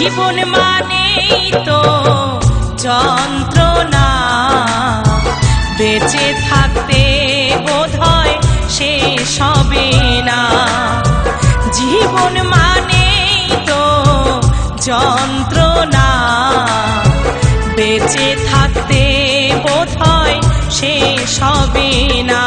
জীবন মানেই তো যন্ত্রণা, বেঁচে থাকতে বোধহয় শেষ হবে না। জীবন মানেই তো যন্ত্রণা, বেঁচে থাকতে বোধহয় শেষ হবে না।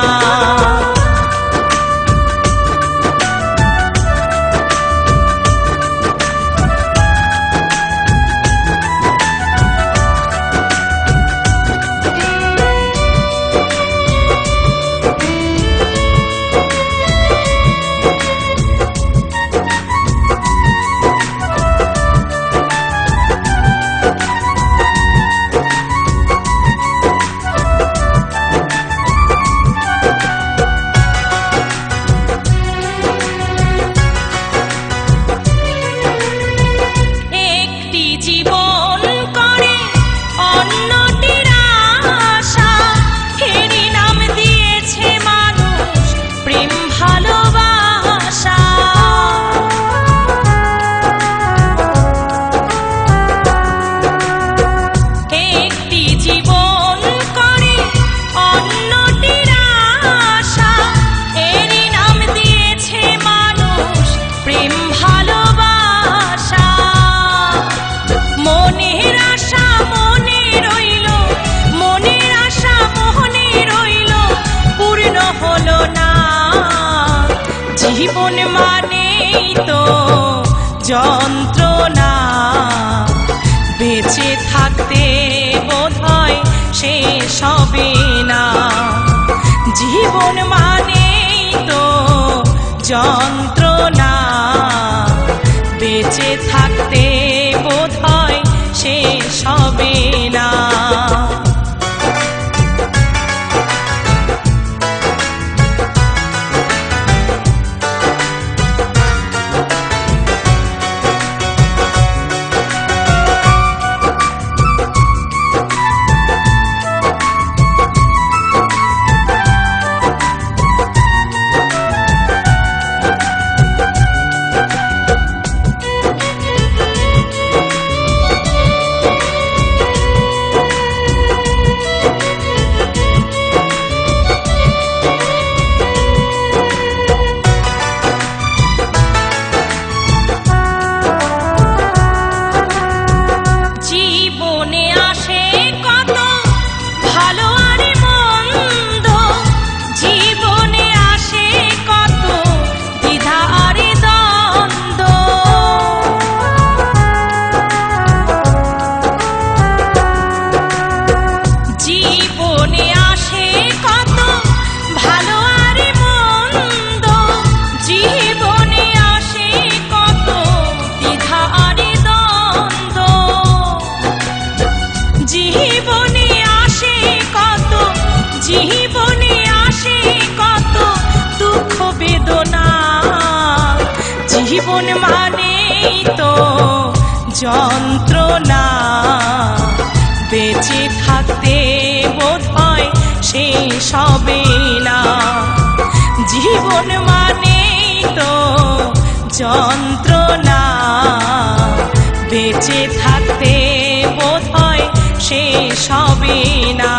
জীবন মানেই তো যন্ত্রণা, বেঁচে থাকতে বোধহয় শেষ হবে না। জীবন মানেই তো যন্ত্রণা, বেঁচে থাকতে বোধহয় শেষ হবে না। জীবন মানেই তো যন্ত্রণা, বেঁচে থাকতে বোধহয় শেষ হবে না। জীবন মানেই তো যন্ত্রণা, বেঁচে থাকতে বোধহয় শেষ হবে না।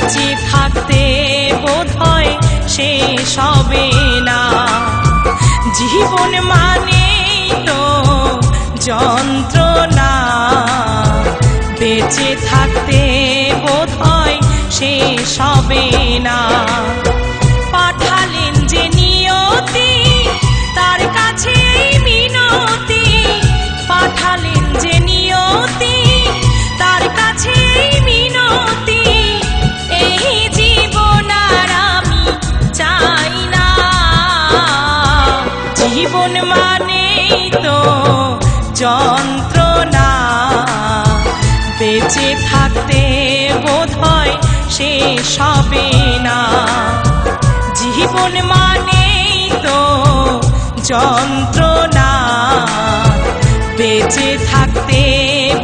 বেঁচে থাকতে বোধ হয় শেষ হবে না। জীবন মানে তো যন্ত্রণা, বেঁচে থাকতে বোধ হয় শেষ হবে না। পাঠালেন যে নিয়তি তার কাছে মিনতি, পাঠালেন যে নিয়তি তার কাছে মিনতি, এই জীবন আর আমি চাই না। জীবন মানেই তো যন্ত্রণা, বেঁচে থাকতে বোধ হয় শেষ হবে না। জীবন মানেই তো যন্ত্রণা, বেঁচে থাকতে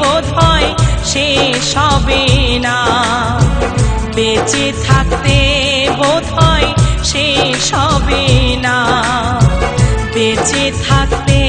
বোধ হয় শেষ হবে না। বেঁচে থাকতে বোধ হয় শেষ হবে না। বেঁচে থাকতে